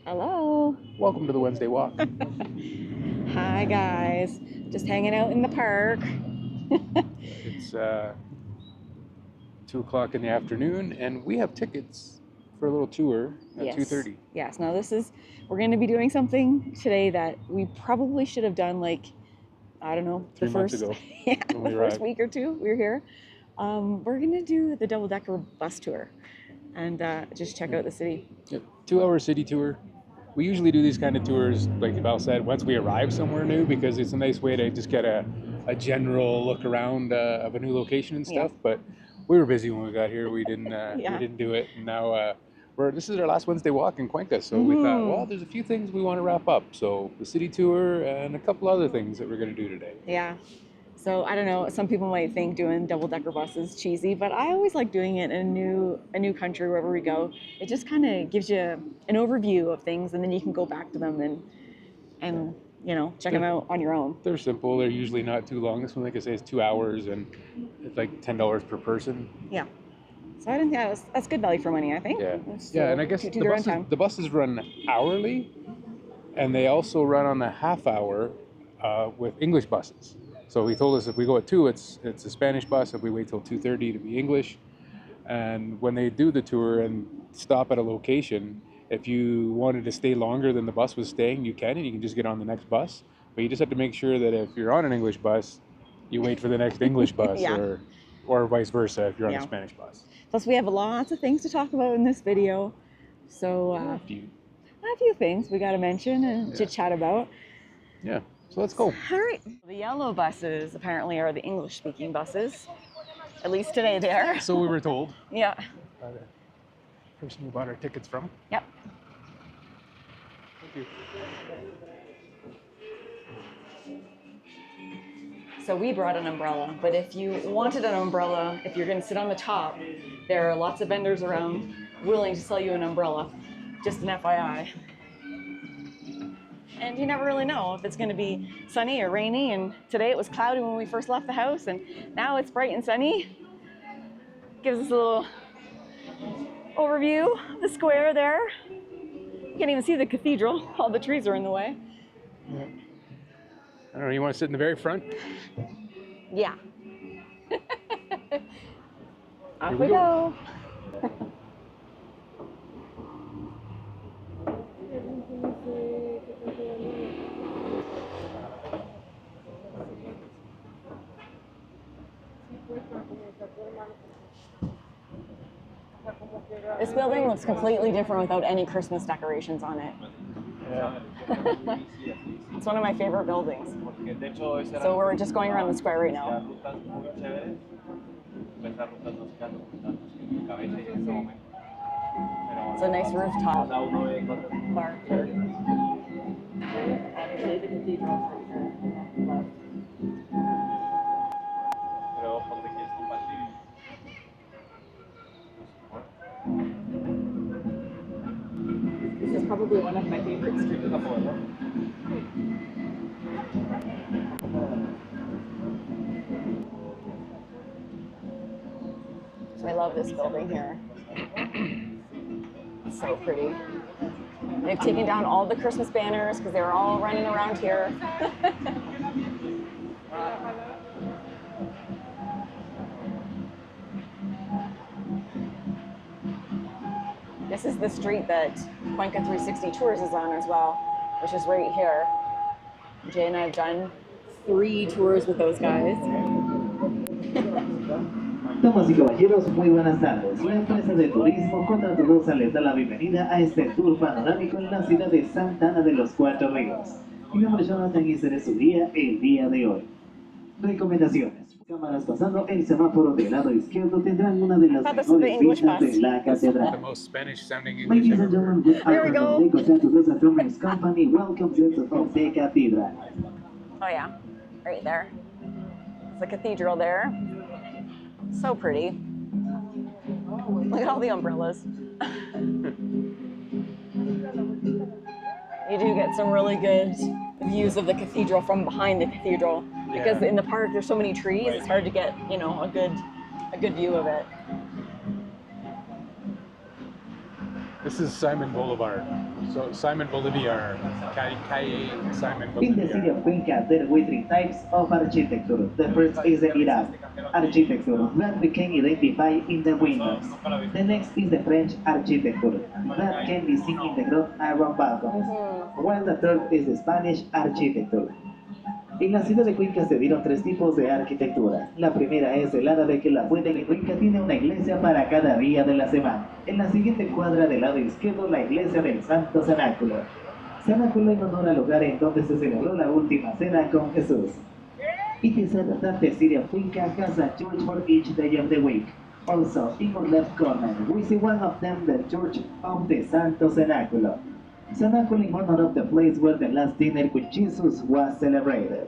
Hello. Welcome to the Wednesday Walk. Hi guys. Just hanging out in the park. It's 2 o'clock in the afternoon, and we have tickets for a little tour at Yes. 2:30. Yes. Now we're going to be doing something today that we probably should have done I don't know, 3 months ago. yeah, when the we first arrived. week or two we were here. We're going to do the double-decker bus tour and just check out the city. Yep. 2-hour city tour. We usually do these kind of tours, like Val said, once we arrive somewhere new, because it's a nice way to just get a general look around of a new location and stuff. Yeah. But we were busy when we got here. We didn't Yeah. we didn't do it. And now this is our last Wednesday walk in Cuenca, so we thought, well, there's a few things we want to wrap up. So the city tour and a couple other things that we're going to do today. Yeah. So I don't know, some people might think doing double-decker buses cheesy, but I always like doing it in a new country wherever we go. It just kind of gives you an overview of things, and then you can go back to them and check them out on your own. They're simple. They're usually not too long. This one, like I say, is 2 hours, and it's like $10 per person. Yeah. So I didn't think that's good value for money, I think. Yeah. It's, And I guess to their own time. the buses run hourly, and they also run on the half hour with English buses. So he told us if we go at 2, it's a Spanish bus. If we wait till 2:30 to be English. And when they do the tour and stop at a location, if you wanted to stay longer than the bus was staying, you can, and you can just get on the next bus. But you just have to make sure that if you're on an English bus, you wait for the next English bus, Yeah. or vice versa if you're on Yeah. a Spanish bus. Plus, we have lots of things to talk about in this video. So A few. a few things we got to mention and chit-chat about. Yeah. So let's go. All right. The yellow buses apparently are the English-speaking buses. At least today they are. So we were told. Yeah. By the person we bought our tickets from. Yep. Thank you. So we brought an umbrella, but if you wanted an umbrella, if you're going to sit on the top, there are lots of vendors around willing to sell you an umbrella. Just an FYI. And you never really know if it's going to be sunny or rainy. And today it was cloudy when we first left the house, and now it's bright and sunny. Gives us a little overview of the square there. You can't even see the cathedral. All the trees are in the way. Yeah. I don't know. You want to sit in the very front? Yeah. Off Here we we go. This building looks completely different without any Christmas decorations on it. Yeah. It's one of my favorite buildings. So we're just going around the square right now. It's a nice rooftop bar. Obviously the cathedral left. This is probably one of my favorite streets. So I love this building here. It's so pretty. They've taken down all the Christmas banners because they were all running around here. This is the street that Cuenca 360 Tours is on as well, which is right here. Jay and I have done 3 tours with those guys. Damas y caballeros, muy buenas tardes. La empresa de turismo Contra Turosa les da la bienvenida a este tour panorámico en la ciudad de Santa Ana de los Cuatro Ríos. Mi nombre es Jonathan y seré su guía el día de hoy. Recomendaciones. Cámaras pasando el semáforo del lado izquierdo tendrán una de las mejores vistas de la The catedral. most Spanish sounding English Ladies and ever. gentlemen, good There we go. afternoon. Contra Turosa Tourings Company welcomes you to Old Cathedral. Oh yeah, right there. It's the cathedral there. So pretty. Look at all the umbrellas. You do get some really good views of the cathedral from behind the cathedral. Because in the park there's so many trees, it's hard to get, a good view of it. This is Simon Bolivar. So Simon Bolivar, Calle Simon In the city Bolivar. of Cuenca, there were three types of architecture. The first is the Iraq architecture that we can identify in the windows. The next is the French architecture that can be seen in the ground around balconies. While the third is the Spanish architecture. En la ciudad de Cuenca se dieron tres tipos de arquitectura. La primera es el árabe, que la puede en Cuenca tiene una iglesia para cada día de la semana. En la siguiente cuadra del lado izquierdo, la iglesia del Santo Cenáculo. Cenáculo en honor al lugar en donde se celebró la última cena con Jesús. It is said that the city of Cuenca has a church for each day of the week. Also, in our left corner, we see one of them, the Church of the Santo Cenáculo. Cenáculo in honor of the place where the last dinner with Jesus was celebrated.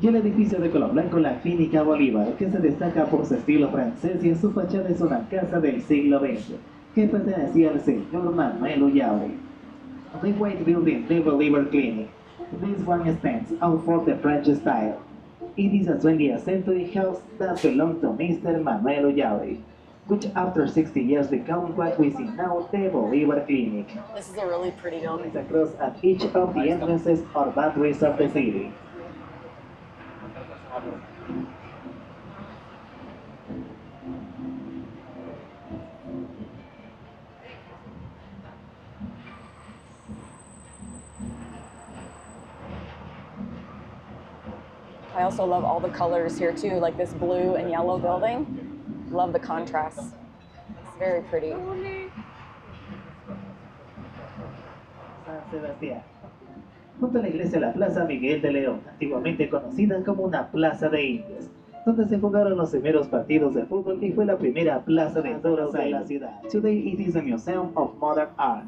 Y el edificio de color blanco, la Clínica Bolívar, que se destaca por su estilo francés y en su fachada es una casa del siglo XX, que pertenecía al señor Manuel Ullauri. The white building, the Bolívar Clinic. This one stands out for the French style. It is a 20th century house that belonged to Mr. Manuel Ullauri, which after 60 years become what we see now, the Bolívar Clinic. This is a really pretty building. It's across at each of the entrances or boundaries of the city. I also love all the colors here too, like this blue and yellow building. Love the contrast. It's very pretty. San Sebastián. Junto a la iglesia la Plaza Miguel de León, antiguamente conocida como una plaza de indios, donde se jugaron los primeros partidos de fútbol y fue la primera plaza de toros de la ciudad. Today it is a museum of modern art.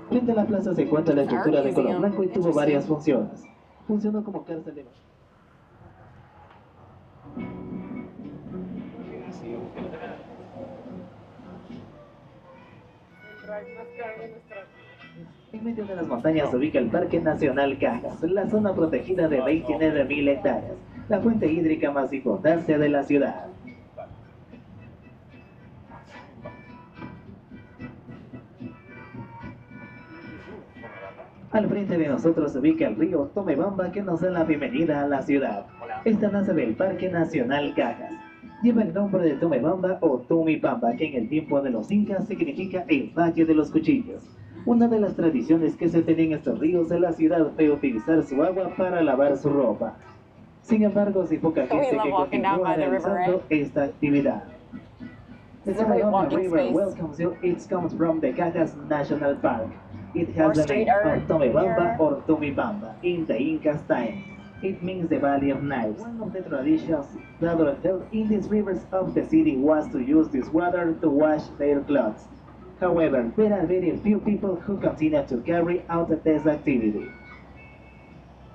Frente a la plaza se encuentra la estructura de color blanco y tuvo varias funciones. Funcionó como cárcel de... En medio de las montañas se ubica el Parque Nacional Cajas, la zona protegida de 29.000 hectáreas, la fuente hídrica más importante de la ciudad. Al frente de nosotros se ubica el río Tomebamba, que nos da la bienvenida a la ciudad. Esta nace del Parque Nacional Cajas. Lleva el nombre de Tomebamba o Tumipamba, que en el tiempo de los incas significa el Valle de los Cuchillos. Una de las tradiciones que se tenía en estos ríos de la ciudad fue utilizar su agua para lavar su ropa. Sin embargo, hay poca gente que continúa realizando esta actividad. The Tomebamba River welcomes you. It comes from the Cajas National Park. It has the name of Tomebamba or Tumibamba in the Incas time. It means the Valley of Knives. One of the traditions that were held in these rivers of the city was to use this water to wash their clothes. However, there are very few people who continue to carry out this activity.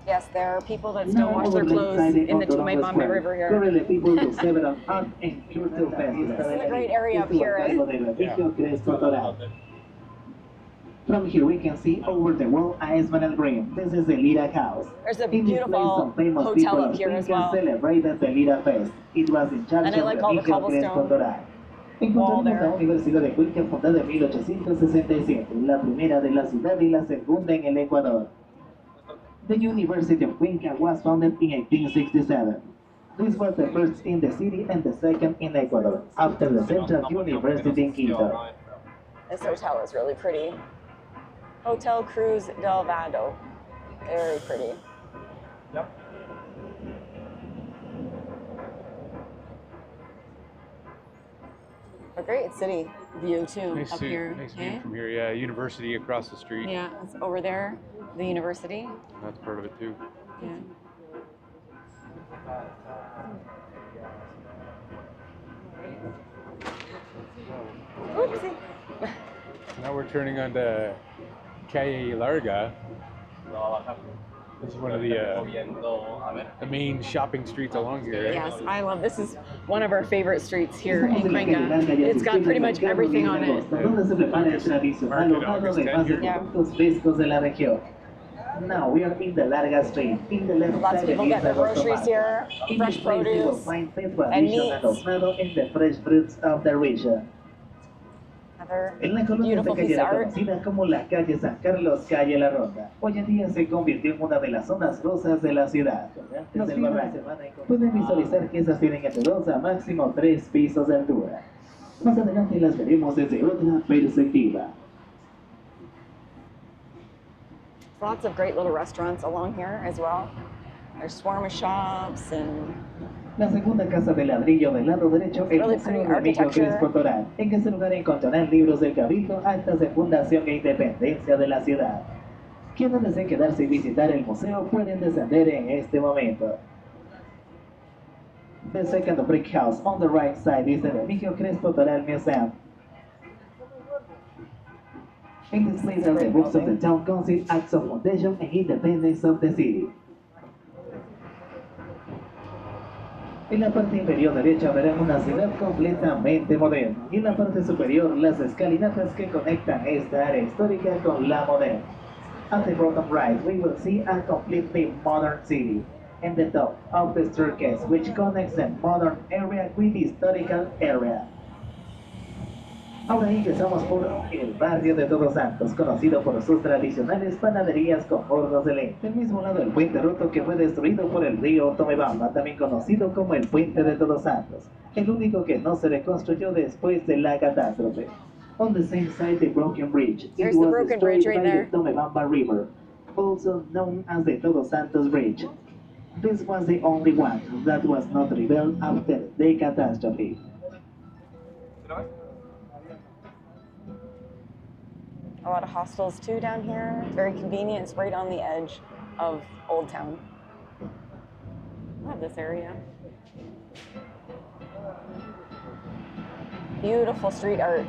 Yes, there are people that still wash their clothes in the Tumebamba River here. Currently, people do several art and cultural festivals. This is a great area up here, eh? From here we can see over the wall a Esmeralda Green. This is the Lira House. There's a In this place, beautiful some famous hotel people up of here as Cuenca well. celebrated the Lira Fest. It was in charge And I of like the all the Religio Crespo cobblestone Doral. Encontramos la Universidad de Cuenca, fundada en 1867, la primera de la ciudad y la segunda en el Ecuador. The University of Cuenca was founded in 1867. This was the first in the city and the second in Ecuador, after the Central University in Quito. This hotel is really pretty. Hotel Cruz del Vado. Very pretty. Yep. A great city view too Nice up view, here. nice view eh? from here. Yeah, university across the street. Yeah, it's over there, the university. That's part of it too. Yeah. Oopsie. Now we're turning onto Calle Larga. This is one of the main shopping streets along here. Right? Yes, I love this. Is one of our favorite streets here in Cuenca. It's got pretty much everything on it. Donde se prepara el tradicional ahogado de más de productos frescos de la región. Now we are in the Larga Street. In the left Lots of side people is get the their groceries rooftops. here, In fresh this place you will produce, find the and traditional meats. osmado and the fresh fruits of the region. Another En la colonia esta beautiful piece calle of art. reconocida como la calle San Carlos, calle La Ronda. Hoy en día se convirtió en una de las zonas rosas de la ciudad. Los fines de semana pueden visualizar que esas tienen entre 2 a máximo 3 pisos de altura. Más adelante las veremos desde otra perspectiva. Lots of great little restaurants along here as well. There's shawarma shops and La segunda casa de ladrillo del lado derecho, el Really Museo pretty Remigio architecture. Crespo Toral. En este lugar encontrarán libros del Cabildo, actas de fundación e independencia de la ciudad. Quienes deseen quedarse y visitar el museo pueden descender en este momento. The second brick house on the right side is the Remigio Crespo Toral Museum. In this place are the books of the town council, acts of foundation and independence of the city. En la parte inferior derecha verán una ciudad completamente moderna y en la parte superior las escalinatas que conectan esta área histórica con la moderna. At the bottom right we will see a completely modern city and the top of the staircase which connects the modern area with the historical area. Ahora ingresamos por el barrio de Todos Santos, conocido por sus tradicionales panaderías con hornos de leña. Del mismo lado el puente roto que fue destruido por el río Tomebamba, también conocido como el puente de Todos Santos, el único que no se reconstruyó después de la catástrofe. On the same side the broken bridge. There's the broken bridge right there. The Tomebamba River, also known as the Todos Santos Bridge. This was the only one that was not rebuilt after the catastrophe. a lot of hostels too down here. Very convenient. It's right on the edge of Old Town. I love this area. Beautiful street art.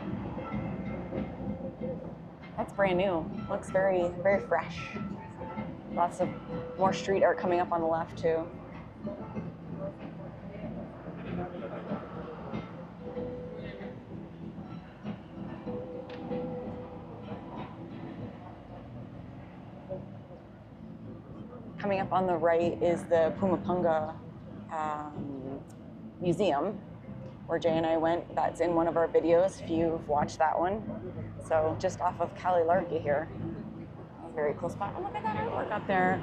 That's brand new. Looks very, very fresh. Lots of more street art coming up on the left too. Coming up on the right is the Pumapunga Museum, where Jay and I went. That's in one of our videos, if you've watched that one. So just off of Calilarga here. Very close by. Oh, look at that artwork up there.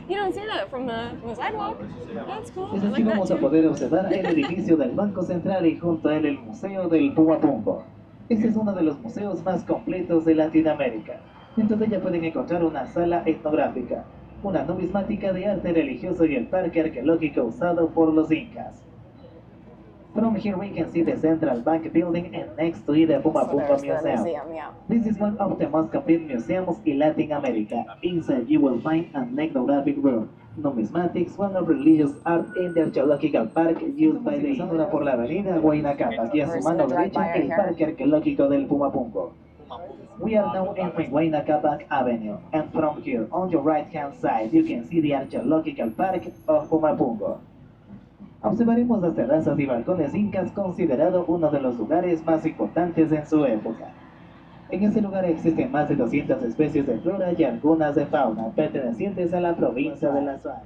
You don't see that from the sidewalk. That's cool. Desde I aquí like that vamos a too. poder observar el edificio del Banco Central y junto a él el Museo del Pumapungo. Este es uno de los museos más completos de Latinoamérica. Dentro de ella pueden encontrar una sala etnográfica, una numismática de arte religioso y el parque arqueológico usado por los incas. From here we can see the Central Bank building and next to it the So Pumapungo there's the Museum. museum, yeah. This is one of the most complete museums in Latin America. Inside you will find an ethnographic room, numismatics, one of religious art in the archaeological park used by the Incas. Por la avenida Huayna Capa y a su mano derecha el parque arqueológico del Pumapungo. We are now entering Huayna Capac Avenue, and from here on your right hand side you can see the archaeological park of Pumapungo. Observaremos las terrazas y balcones incas, considerado uno de los lugares más importantes en su época. En este lugar existen más de 200 especies de flora y algunas de fauna, pertenecientes a la provincia de La Suárez.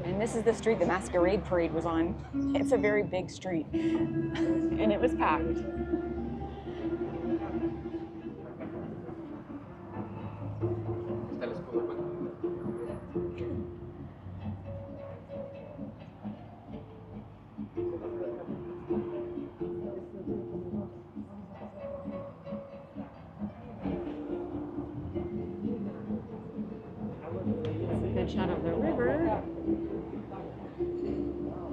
And this is the street the Masquerade Parade was on. It's a very big street, and it was packed. It's a good shot of the river.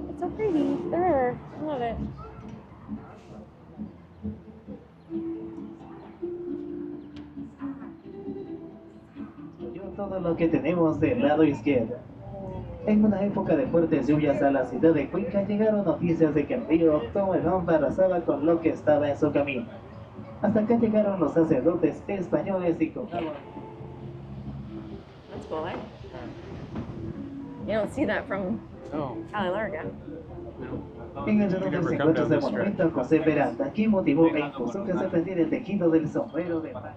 It's so pretty, the river. I love it. Todo lo que tenemos del lado izquierdo. En una época de fuertes lluvias a la ciudad de Cuenca llegaron noticias de que el río Tomebamba arrasaba con lo que estaba en su camino. Hasta acá llegaron los sacerdotes españoles y contaban. That's cool, eh? You don't see that from No. Calilarga. En el redondo se encuentra el monumento a José Peralta, quien motivó e impuso que se prendiera el tejido del sombrero de paja.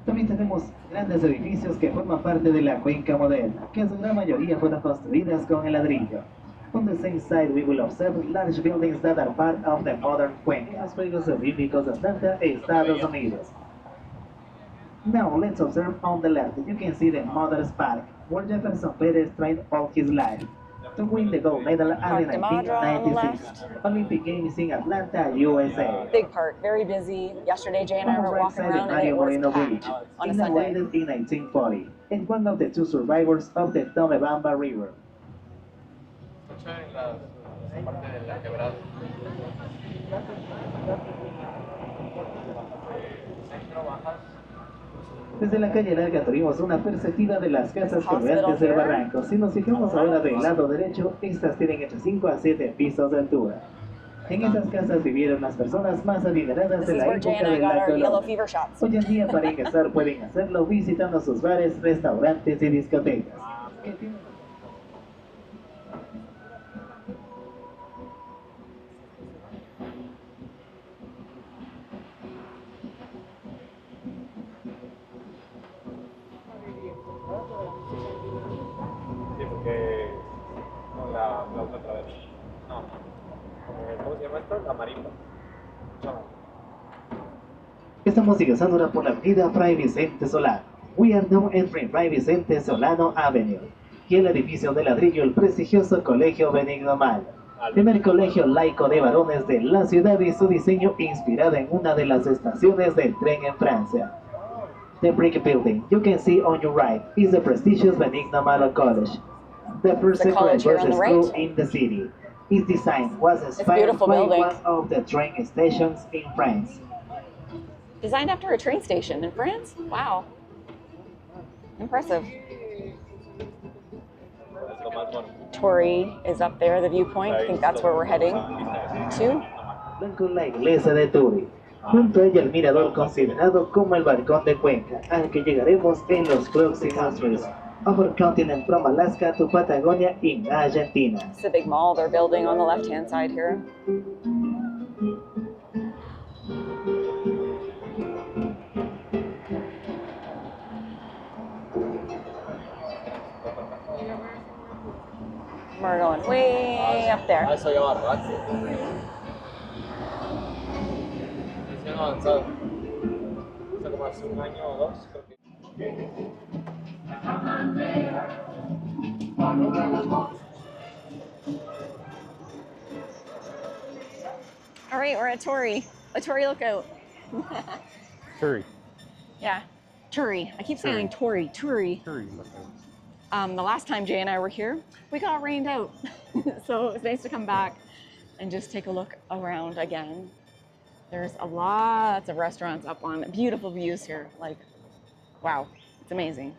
También tenemos grandes edificios que forman parte de la cuenca moderna, que en su gran mayoría fueron construidas con el ladrillo. On the same side, we will observe large buildings that are part of the modern Cuenca, los Juegos Olímpicos de Atlanta, Estados Unidos. Now, let's observe on the left. You can see the Mother's Park, where Jefferson Perez trained all his life to win the gold medal at the 1996 Olympic Games in Atlanta, USA. Big park, very busy. Yesterday, Jay and I were walking around and it was packed on a Sunday. Inaugurated in 1940, and one of the two survivors of the Tomebamba River. Desde la calle larga tuvimos una perspectiva de las casas colgantes del barranco. Si nos fijamos ahora del lado derecho, estas tienen entre 5 a 7 pisos de altura. En esas casas vivieron las personas más adineradas de la época de la colonia. Hoy en día para ingresar pueden hacerlo visitando sus bares, restaurantes y discotecas. Con la flauta otra vez. No. ¿Cómo se llama esto? La marimba. Estamos ingresando ahora por la avenida Fray Vicente Solano. We are now entering Fray Vicente Solano Avenue. Y el edificio de ladrillo, el prestigioso Colegio Benigno Malo. Primer colegio laico de varones de la ciudad y su diseño inspirado en una de las estaciones del tren en Francia. The brick building you can see on your right is the prestigious Benigno Malo College, the first separate boys school in the city. Its design was inspired by one of the train stations in France. Designed after a train station in France? Wow. Impressive. Torrey is up there, the viewpoint. I think that's where we're heading to. Con la iglesia de Turi. Junto a ella el mirador considerado como el balcón de Cuenca, al que llegaremos en los próximos meses. Over continent from Alaska to Patagonia in Argentina. It's a big mall they're building on the left-hand side here. We're going way up there. Eso lleva rato. Recién avanzado. Hace como hace un año o dos, creo que. All right, we're at Torrey. A Torrey lookout. Curry. Yeah, Torrey. I keep saying Torrey. Curry lookout. The last time Jay and I were here, we got rained out. So it's nice to come back and just take a look around again. There's a lots of restaurants up on beautiful views here. Like, wow, it's amazing.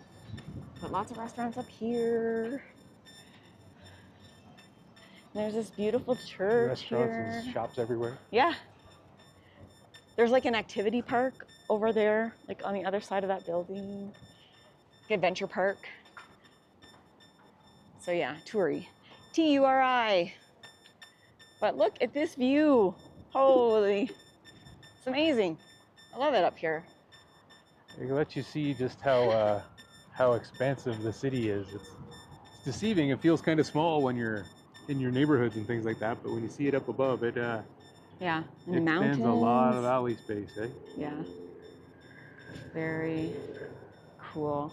But lots of restaurants up here. There's this beautiful church Restaurants and shops everywhere. Yeah. There's like an activity park over there, like on the other side of that building. Like adventure park. So yeah, Turi. T-U-R-I. But look at this view. Holy, it's amazing. I love it up here. It lets you see just how expansive the city is. It's deceiving. It feels kind of small when you're in your neighborhoods and things like that, but when you see it up above, it yeah, and the extends mountains. a lot of alley space, eh? Yeah, very cool.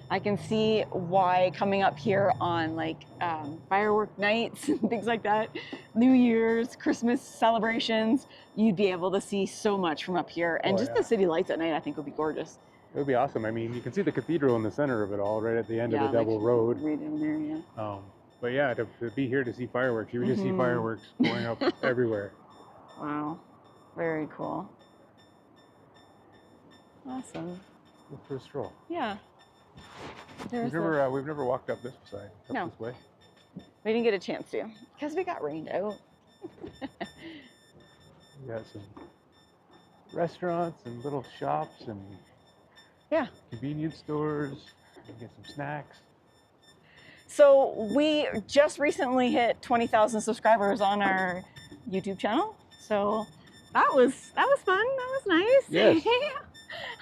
I can see why coming up here on like firework nights and things like that, New Year's, Christmas celebrations, you'd be able to see so much from up here. And the city lights at night, I think would be gorgeous. It would be awesome. I mean, you can see the cathedral in the center of it all, right at the end of the double road. Right down there, yeah. But yeah, to be here to see fireworks, you would just see fireworks going up everywhere. Wow, very cool. Awesome. Go for a stroll. Yeah. We've never walked up this side, this way. We didn't get a chance to because we got rained out. We got some restaurants and little shops and Yeah. convenience stores. You can get some snacks. So we just recently hit 20,000 subscribers on our YouTube channel. So that was fun. That was nice. Yes.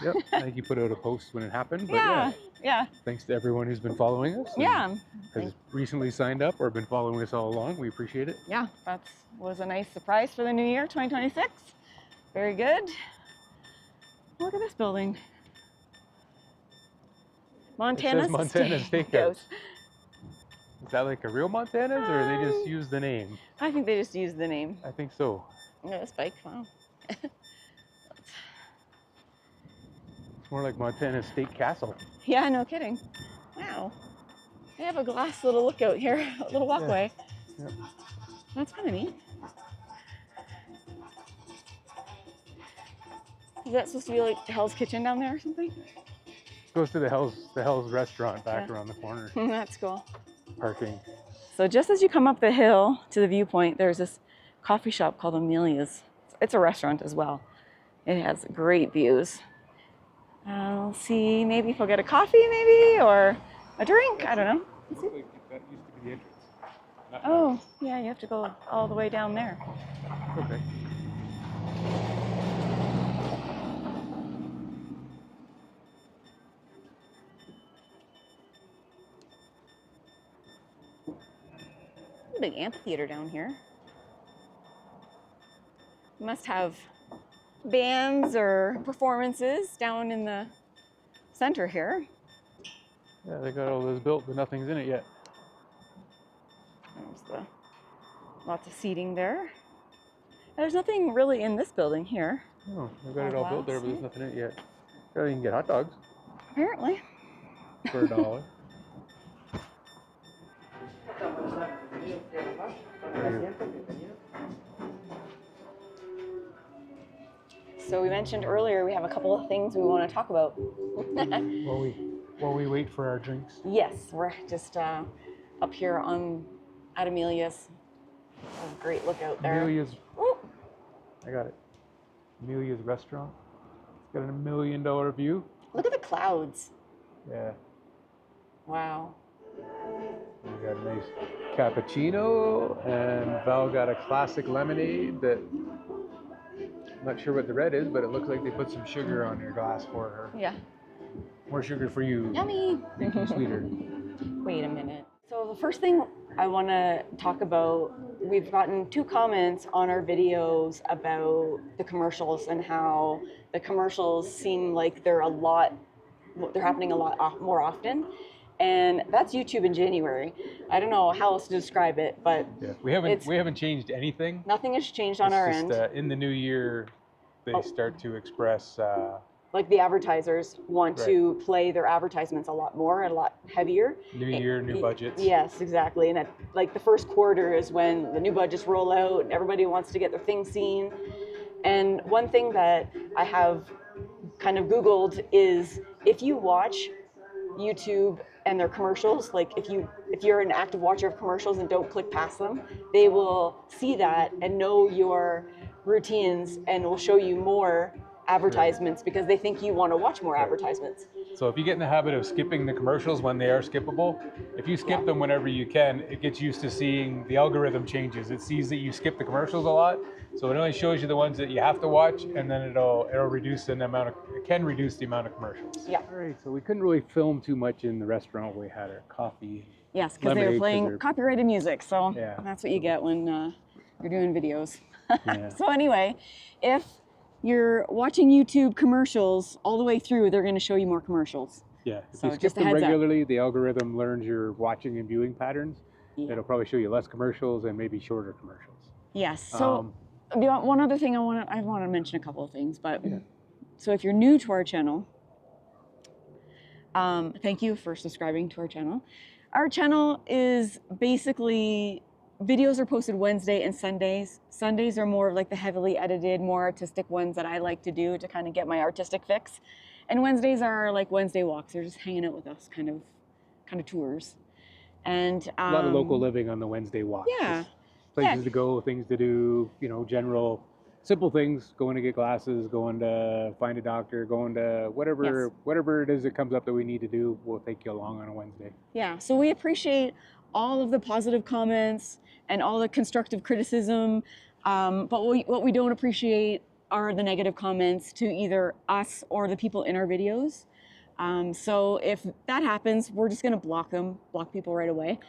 Yep. I think you put out a post when it happened. But Yeah. thanks to everyone who's been following us. and Yeah. Has recently signed up or been following us all along. We appreciate it. Yeah. That was a nice surprise for the new year, 2026. Very good. Look at this building. Montana's Montana's Steakhouse. Is that like a real Montana's or they just use the name? I think they just used the name. I think so. Look at this bike. Wow. It's more like Montana's State Castle. Yeah, no kidding. Wow. They have a glass little lookout here, a little walkway. Yeah. That's kind of neat. Is that supposed to be like Hell's Kitchen down there or something? Goes to the Hell's restaurant back around the corner. That's cool. Parking. So just as you come up the hill to the viewpoint, there's this coffee shop called Amelia's. It's a restaurant as well. It has great views. I'll see maybe if I'll get a coffee maybe or a drink. I don't know. That used to be the entrance. Oh, yeah, you have to go all the way down there. Okay. Big amphitheater down here. Must have bands or performances down in the center here. Yeah, they got all those built, but nothing's in it yet. There's lots of seating there. There's nothing really in this building here. No, they got it all built there, but there's nothing in it yet. Yeah, you can get hot dogs Apparently. for $1. So we mentioned earlier we have a couple of things we want to talk about. While we wait for our drinks. Yes, we're just up here at Amelia's. A great lookout there. Amelia's. Ooh. I got it. Amelia's restaurant. It's got a $1 million view. Look at the clouds. Yeah. Wow. We got a nice cappuccino, and Val got a classic lemonade that I'm not sure what the red is, but it looks like they put some sugar on your glass for her. Yeah. More sugar for you. Yummy. Sweeter. Wait a minute. So the first thing I want to talk about, we've gotten 2 comments on our videos about the commercials and how the commercials seem like they're happening a lot more often. And that's YouTube in January. I don't know how else to describe it, but yeah, we haven't changed anything. Nothing has changed on our end. In the new year, they start to express. Like the advertisers want to play their advertisements a lot more and a lot heavier. New year, new budgets. Yes, exactly. And like the first quarter is when the new budgets roll out and everybody wants to get their things seen. And one thing that I have kind of Googled is if you watch YouTube and their commercials, like if you're an active watcher of commercials and don't click past them, they will see that and know your routines and will show you more advertisements because they think you want to watch more advertisements. So if you get in the habit of skipping the commercials when they are skippable, if you skip them whenever you can, it gets used to seeing the algorithm changes. It sees that you skip the commercials a lot, so it only shows you the ones that you have to watch, and then it'll reduce the amount of commercials. Yeah. All right, so we couldn't really film too much in the restaurant where we had our coffee. Yes, because they were playing copyrighted music, so that's what you get when you're doing videos. Yeah. So anyway, if you're watching YouTube commercials all the way through, they're going to show you more commercials. Yeah, if so you skip them regularly, the algorithm learns your watching and viewing patterns. Yeah. It'll probably show you less commercials and maybe shorter commercials. Yes. So one other thing I want to mention a couple of things, but so if you're new to our channel, thank you for subscribing to our channel. Our channel is basically videos are posted Wednesday and Sundays. Sundays are more like the heavily edited, more artistic ones that I like to do to kind of get my artistic fix. And Wednesdays are like Wednesday walks. They're just hanging out with us, kind of tours. And a lot of local living on the Wednesday walks. Yeah. Just places to go, things to do, general simple things, going to get glasses, going to find a doctor, going to whatever it is that comes up that we need to do, we'll take you along on a Wednesday. Yeah, so we appreciate all of the positive comments and all the constructive criticism, but what we don't appreciate are the negative comments to either us or the people in our videos. So if that happens, we're just gonna block people right away.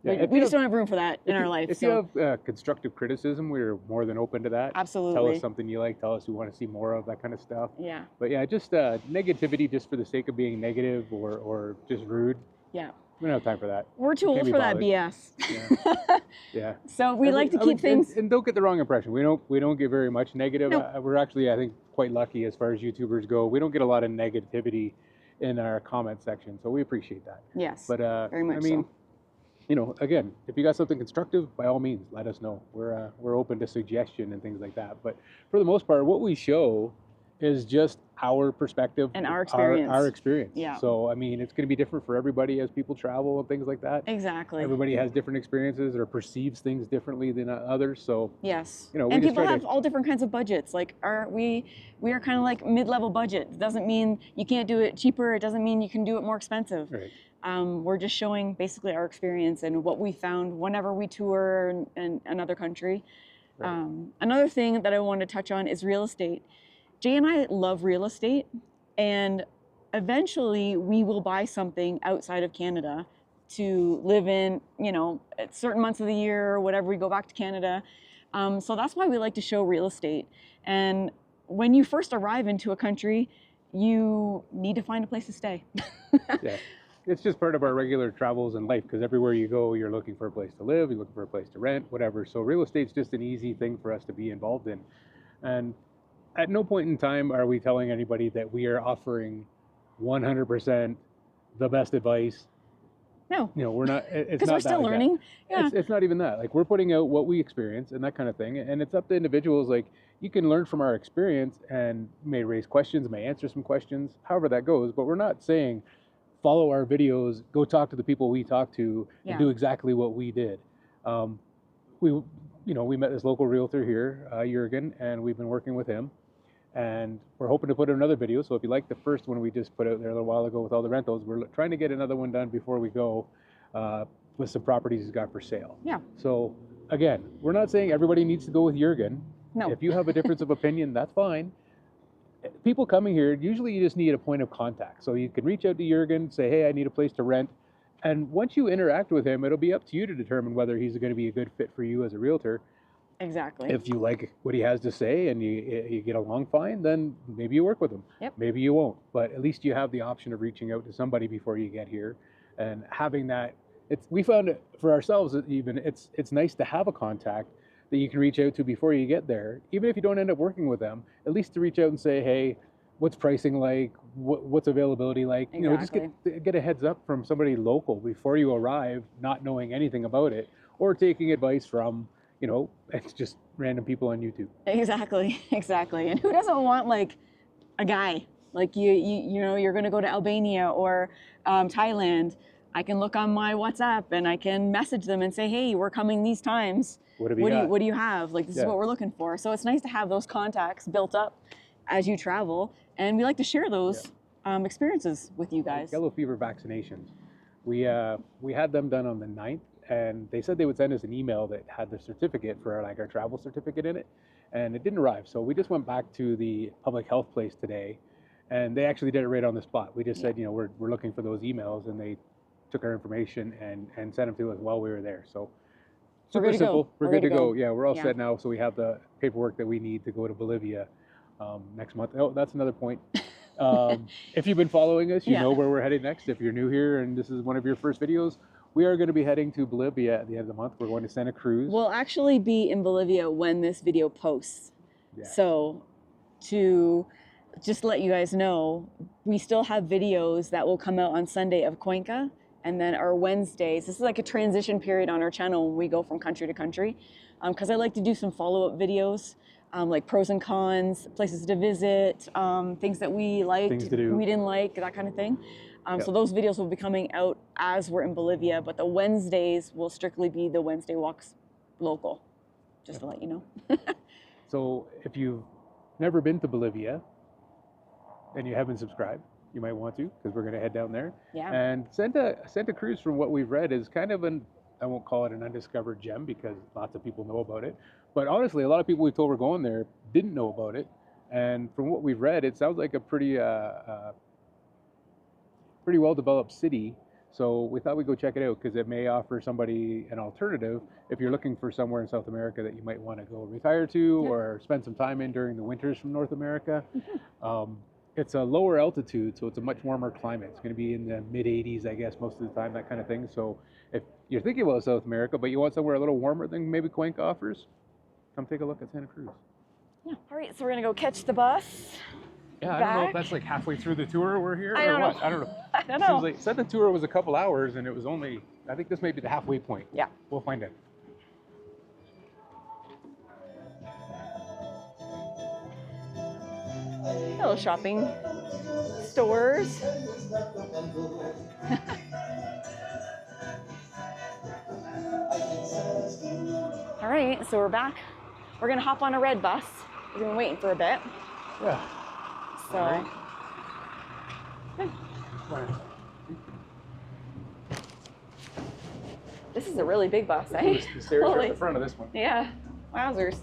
We just don't have room for that in our life. If you have constructive criticism, we're more than open to that. Absolutely. Tell us something you like, tell us we want to see more of, that kind of stuff. Yeah. But yeah, just negativity just for the sake of being negative or just rude. Yeah. We don't have time for that. We're too old for that BS. Yeah. Yeah. So we like to keep things. And don't get the wrong impression. We don't get very much negative. Nope. We're actually, I think, quite lucky as far as YouTubers go. We don't get a lot of negativity in our comment section, so we appreciate that. Yes. But very much I mean, so. you know, again, if you got something constructive, by all means, let us know. We're open to suggestion and things like that. But for the most part, what we show is just our perspective and our experience. Our experience. Yeah. So I mean, it's going to be different for everybody as people travel and things like that. Exactly. Everybody has different experiences or perceives things differently than others. So yes, you know, and people have all different kinds of budgets. Like we are kind of like mid-level budget. It doesn't mean you can't do it cheaper. It doesn't mean you can do it more expensive. Right. We're just showing basically our experience and what we found whenever we tour in another country. Right. Another thing that I want to touch on is real estate. Jay and I love real estate, and eventually we will buy something outside of Canada to live in, you know, at certain months of the year or whatever, we go back to Canada. So that's why we like to show real estate. And when you first arrive into a country, you need to find a place to stay. Yeah. It's just part of our regular travels in life, because everywhere you go, you're looking for a place to live, you're looking for a place to rent, whatever. So real estate's just an easy thing for us to be involved in. And at no point in time are we telling anybody that we are offering 100% the best advice. No. You know, we're not. Because we're still learning. Yeah. It's not even that. Like, we're putting out what we experience and that kind of thing. And it's up to individuals. Like, you can learn from our experience and may raise questions, may answer some questions, however that goes. But we're not saying follow our videos, go talk to the people we talk to, and do exactly what we did. We met this local realtor here, Jurgen, and we've been working with him. And we're hoping to put out another video. So if you like the first one we just put out there a little while ago with all the rentals, we're trying to get another one done before we go with some properties he's got for sale. Yeah. So again, we're not saying everybody needs to go with Jurgen. No. If you have a difference of opinion, that's fine. People coming here, usually you just need a point of contact. So you can reach out to Jurgen, say, hey, I need a place to rent. And once you interact with him, it'll be up to you to determine whether he's going to be a good fit for you as a realtor. Exactly. If you like what he has to say and you get along fine, then maybe you work with him. Yep. Maybe you won't. But at least you have the option of reaching out to somebody before you get here. And having that, we found it for ourselves even, it's nice to have a contact that you can reach out to before you get there. Even if you don't end up working with them, at least to reach out and say, hey, what's pricing like? What's availability like? Exactly. You know, just get a heads up from somebody local before you arrive, not knowing anything about it, or taking advice from, you know, it's just random people on YouTube. Exactly. And who doesn't want like a guy? Like you know, you're going to go to Albania or Thailand. I can look on my WhatsApp and I can message them and say, hey, we're coming these times. What do you have? Like, this is what we're looking for. So it's nice to have those contacts built up as you travel. And we like to share those experiences with you guys. Yellow fever vaccinations. We had them done on the 9th. And they said they would send us an email that had the certificate for our travel certificate in it, and it didn't arrive. So we just went back to the public health place today, and they actually did it right on the spot. We just said, you know, we're looking for those emails, and they took our information and sent them to us while we were there. So super simple. We're good to go. Yeah, we're all set now. So we have the paperwork that we need to go to Bolivia next month. Oh, that's another point. If you've been following us, you know where we're headed next. If you're new here and this is one of your first videos, we are going to be heading to Bolivia at the end of the month. We're going to Santa Cruz. We'll actually be in Bolivia when this video posts. Yeah. So to just let you guys know, we still have videos that will come out on Sunday of Cuenca, and then our Wednesdays. This is like a transition period on our channel when we go from country to country, because I like to do some follow-up videos, like pros and cons, places to visit, things that we liked, things to do. We didn't like, that kind of thing. So those videos will be coming out as we're in Bolivia, but the Wednesdays will strictly be the Wednesday walks local, just to let you know. So if you've never been to Bolivia and you haven't subscribed, you might want to, because we're going to head down there. Yeah. And Santa Cruz, from what we've read, is kind of I won't call it an undiscovered gem because lots of people know about it. But honestly, a lot of people we told were going there didn't know about it. And from what we've read, it sounds like a pretty well-developed city. So we thought we'd go check it out because it may offer somebody an alternative if you're looking for somewhere in South America that you might want to go retire to or spend some time in during the winters from North America. It's a lower altitude, so it's a much warmer climate. It's going to be in the mid 80s, I guess, most of the time, that kind of thing. So if you're thinking about South America, but you want somewhere a little warmer than maybe Cuenca offers, come take a look at Santa Cruz. Yeah. All right, so we're going to go catch the bus. Yeah, I don't know if that's like halfway through the tour we're here I or don't what. know. I don't know. I don't know. Seems like said the tour was a couple hours and it was only, I think this may be the halfway point. Yeah. We'll find out. Little shopping stores. All right, so we're back. We're gonna hop on a red bus. We've been waiting for a bit. Yeah. So, All right. good. Fine. This is a really big bus, eh? The stairs are at Holy- the front of this one. Yeah, wowzers.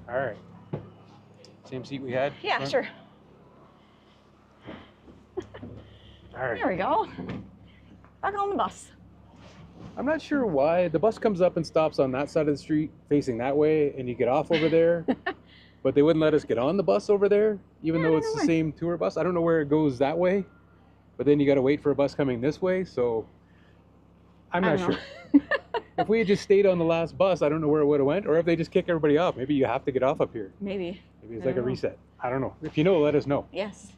All right. Same seat we had? Yeah, front? sure. All right. There we go. Back on the bus. I'm not sure why. The bus comes up and stops on that side of the street facing that way and you get off over there. But they wouldn't let us get on the bus over there, even though it's the same tour bus. I don't know where it goes that way. But then you got to wait for a bus coming this way. So I'm I not don't sure. If we had just stayed on the last bus, I don't know where it would have went. Or if they just kick everybody off. Maybe you have to get off up here. Maybe. Maybe it's I like a don't know. reset. I don't know. If you know, let us know. Yes.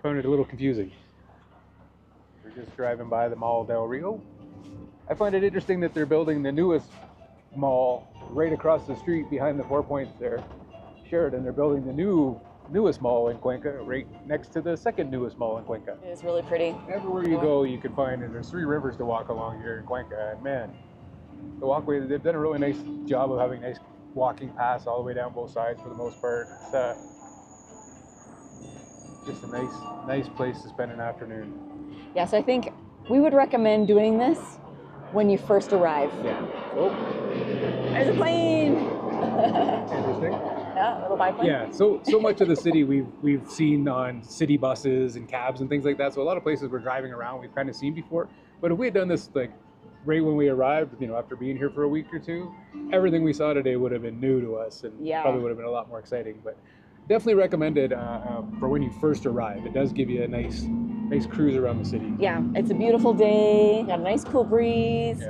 Found it a little confusing. We're just driving by the Mall del Rio. I find it interesting that they're building the newest mall right across the street behind the 4 Points there. Sheridan, they're building the newest mall in Cuenca right next to the second newest mall in Cuenca. It is really pretty. Everywhere you go, you can find, and there's 3 rivers to walk along here in Cuenca, and man, the walkway, they've done a really nice job of having nice walking paths all the way down both sides for the most part. It's just a nice place to spend an afternoon. Yes, I think we would recommend doing this when you first arrive. Yeah. Oh, There's a plane. interesting. Yeah, a little biplane. Yeah, so much of the city we've seen on city buses and cabs and things like that. So a lot of places we're driving around we've kind of seen before. But if we had done this like right when we arrived, after being here for a week or two, everything we saw today would have been new to us and probably would have been a lot more exciting. But definitely recommended for when you first arrive. It does give you a nice cruise around the city. Yeah, it's a beautiful day. Got a nice cool breeze.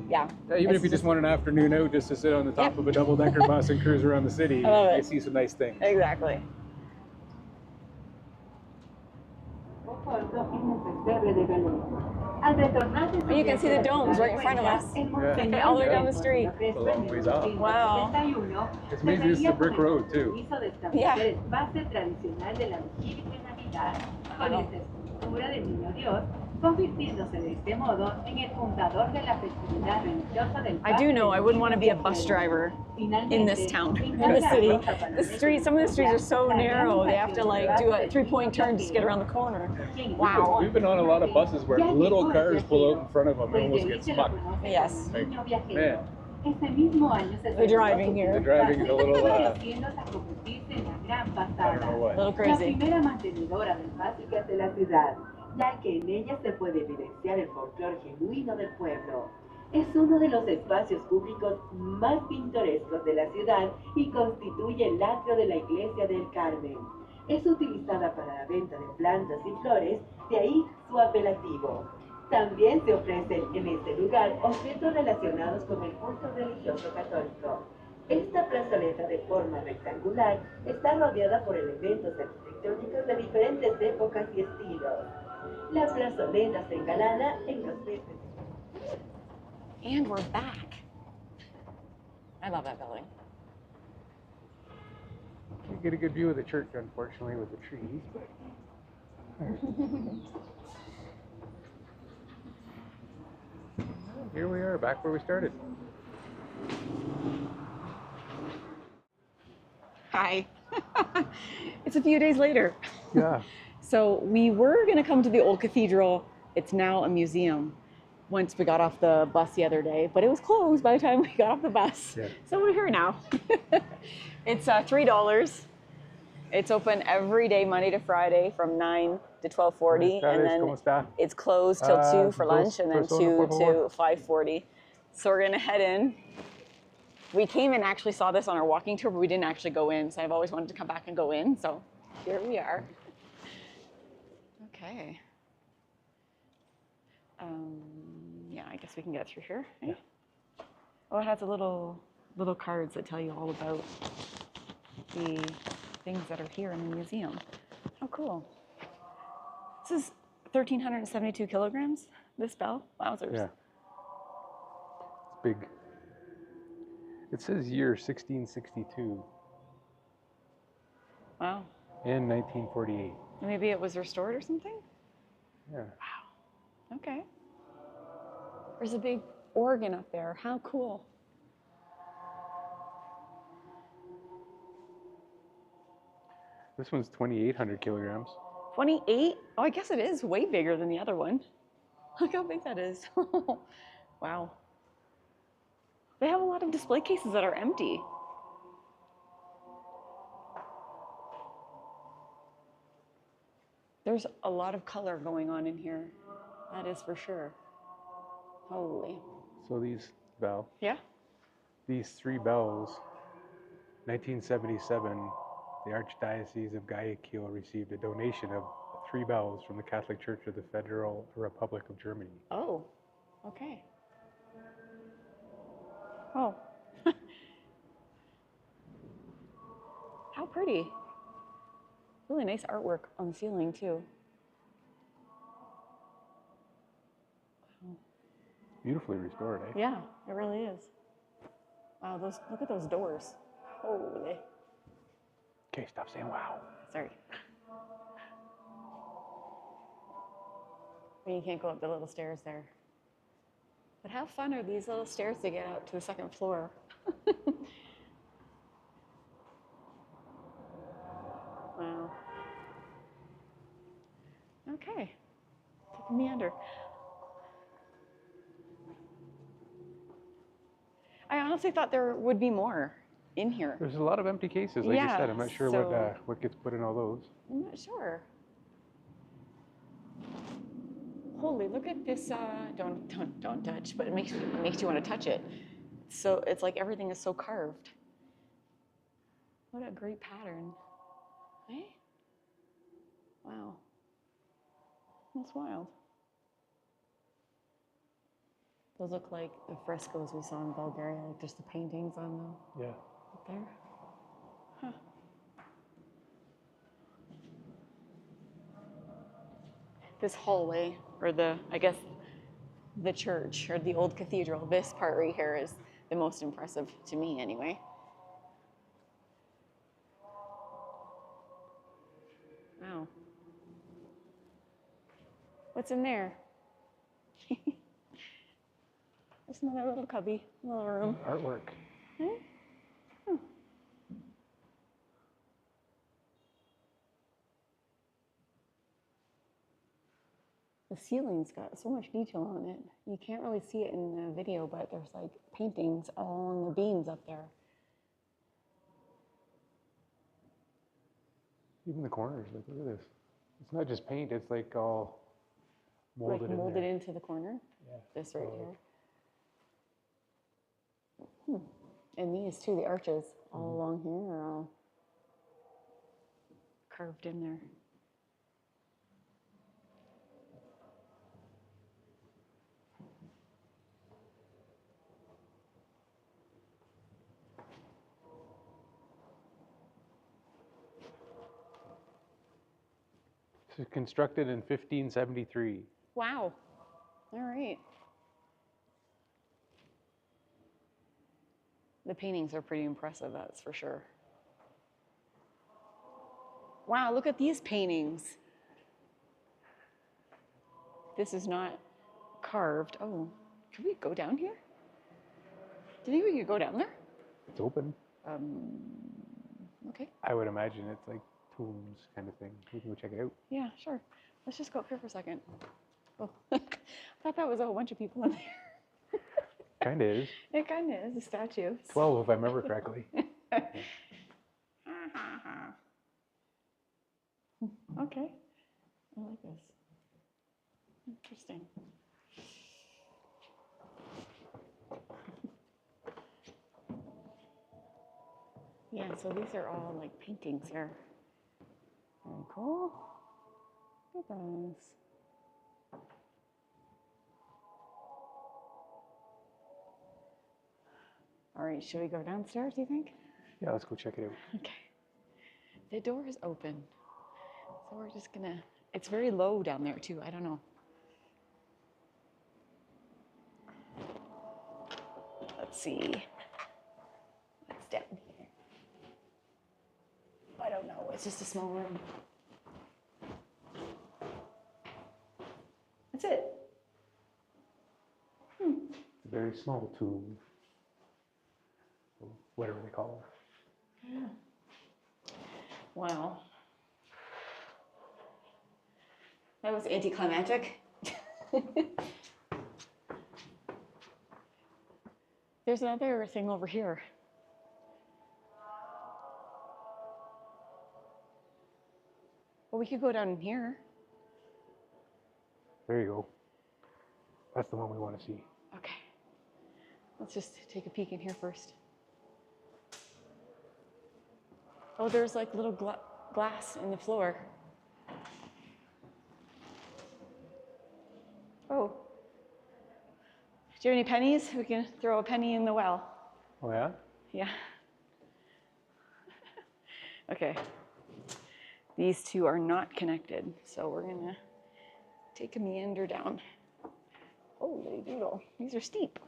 Yeah. Even if you just want an afternoon out just to sit on the top of a double-decker bus and cruise around the city, I love it. you see some nice things. Exactly. And you can see the domes right in front of us. Yeah. All the way down the street. It's a long ways off. Wow. It's amazing this is a brick road too. Yeah. convirtiéndose de este modo en el fundador de la festividad religiosa del I do know I wouldn't want to be a bus driver in this town, in the city. The street, some of the streets are so narrow. They have to like do a 3-point turn just to get around the corner. Wow. We've been on a lot of buses where little cars pull out in front of them and almost get stuck. Yes. Like, man, The driving here. the driving is a little, I A don't know what. little La crazy. primera mantenedora del básicas de la ciudad, ya que en ella se puede evidenciar el folclore genuino del pueblo. Es uno de los espacios públicos más pintorescos de la ciudad y constituye el atrio de la iglesia del Carmen. Es utilizada para la venta de plantas y flores, de ahí su apelativo. También se ofrecen en este lugar objetos relacionados con el culto religioso católico. Esta plazoleta de forma rectangular está rodeada por elementos arquitectónicos de diferentes épocas y estilos. La plazoleta se engalana en los meses. And we're back. I love that building. You get a good view of the church, unfortunately, with the trees. But here we are, back where we started. Hi. It's a few days later. Yeah. So we were going to come to the Old Cathedral. It's now a museum once we got off the bus the other day, but it was closed by the time we got off the bus. Yeah. So we're here now. It's $3. It's open every day, Monday to Friday from 9 to 12:40. Buenas And tardes, then ¿cómo está? it's closed till 2 for Dos lunch and then personas, 2 por favor. to 5:40. So we're going to head in. We came and actually saw this on our walking tour, but we didn't actually go in. So I've always wanted to come back and go in. So here we are. Okay. Yeah, I guess we can get through here. Eh? Yeah. Oh, it has a little cards that tell you all about the things that are here in the museum. How cool. This is 1,372 kilograms, this bell. Wowzers. Yeah. It's big. It says year 1662 Wow. and 1948. Maybe it was restored or something? Yeah. Wow. Okay. There's a big organ up there. How cool. This one's 2,800 kilograms. 28? Oh, I guess it is way bigger than the other one. Look how big that is. Wow. They have a lot of display cases that are empty. There's a lot of color going on in here. That is for sure. Holy. So these bell, Yeah? these three bells, 1977, the Archdiocese of Guayaquil received a donation of 3 bells from the Catholic Church of the Federal Republic of Germany. Oh, okay. Oh. How pretty. Really nice artwork on the ceiling, too. Beautifully restored, eh? Yeah, it really is. Wow, look at those doors. Holy. Okay, stop saying wow. Sorry. Well, you can't go up the little stairs there. But how fun are these little stairs to get out to the second floor? Wow. Okay. Take a meander. I honestly thought there would be more in here. There's a lot of empty cases, like you Yeah, said. I'm not sure so- what gets put in all those. I'm not sure. Holy, look at this, don't touch, but it makes you want to touch it. So it's like everything is so carved. What a great pattern. Eh? Wow. That's wild. Those look like the frescoes we saw in Bulgaria, like just the paintings on them Yeah. up there. Huh. This hallway, or I guess the church, or the old cathedral, this part right here is the most impressive to me anyway. Wow. What's in there? There's another little cubby, little room. Artwork. Eh? Oh. The ceiling's got so much detail on it. You can't really see it in the video, but there's like paintings all on the beams up there. Even the corners, like look at this. It's not just paint, it's like all molded, Like molded in there. into the corner. Yeah. This right here. And these too, the arches all along here are all carved in there. So constructed in 1573. Wow. All right. The paintings are pretty impressive, that's for sure. Wow, look at these paintings. This is not carved. Oh, can we go down here? Do you think we could go down there? It's open. Okay. I would imagine it's like tombs kind of thing. We can go check it out. Yeah, sure. Let's just go up here for a second. Oh, I thought that was a whole bunch of people in there. Kind of is. It kind of is a statue. 12 if I remember correctly. Okay. I like this. Interesting. Yeah, so these are all like paintings here. Very cool. Look at those. All right, should we go downstairs, do you think? Yeah, let's go check it out. Okay. The door is open. So we're just gonna, it's very low down there too. I don't know. Let's see. What's down here? I don't know. It's just a small room. That's it. It's a very small tomb. Whatever they call it. Yeah. Wow. That was anticlimactic. There's another thing over here. Well, we could go down here. There you go. That's the one we want to see. Okay. Let's just take a peek in here first. Oh, there's like little glass in the floor. Oh. Do you have any pennies? We can throw a penny in the well. Oh, yeah? Yeah. Okay. These two are not connected, so we're gonna take a meander down. Holy doodle, these are steep.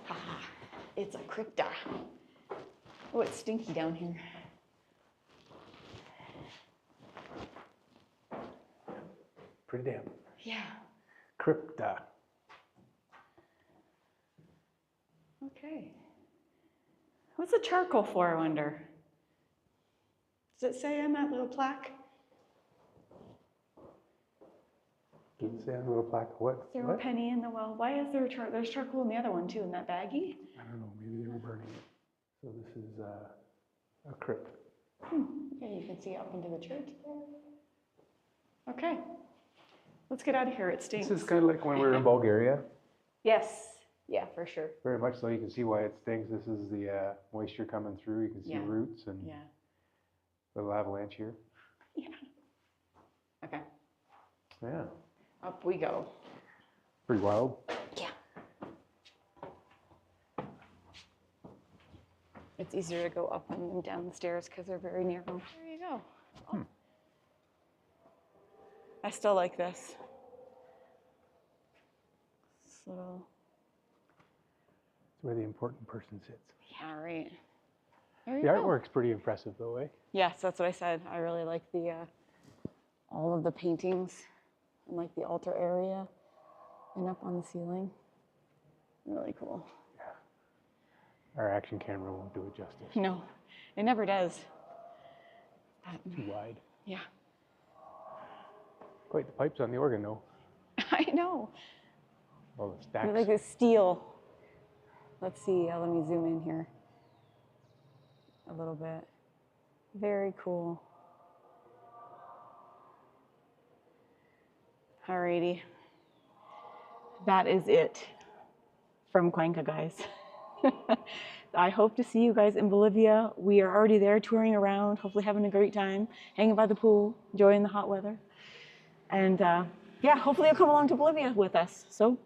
Haha, it's a crypta. Oh, it's stinky down here. Pretty damn. Yeah. Crypta. Okay. What's the charcoal for, I wonder? Does it say on that little plaque? Does it say on the little plaque what? Throw a What? penny in the well. Why is there there's charcoal in the other one too, in that baggie? I don't know. Maybe they were burning it. So this is a crypt. Yeah, you can see up into the church there. Okay. Let's get out of here. It stinks. This is kind of like when we were in Bulgaria. Yes. Yeah, for sure. Very much so. You can see why it stinks. This is the moisture coming through. You can see Yeah. roots and Yeah. little avalanche here. Yeah. Okay. Yeah. Up we go. Pretty wild. Yeah. It's easier to go up and down the stairs because they're very narrow. There you go. Oh. I still like this. This little. It's where the important person sits. Yeah, right. There you The go. artwork's pretty impressive though, eh? Yes, that's what I said. I really like the all of the paintings and like the altar area and up on the ceiling. Really cool. Our action camera won't do it justice. No, it never does. Too wide. Yeah, Quite the pipes on the organ though. I know. All the They're stacks. like this steel. Let's see. Let me zoom in here a little bit. Very cool. Alrighty. That is it from Cuenca, guys. I hope to see you guys in Bolivia. We are already there touring around, hopefully having a great time, hanging by the pool, enjoying the hot weather. And yeah, hopefully you'll come along to Bolivia with us. So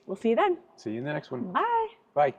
we'll see you then. See you in the next one. Bye. Bye.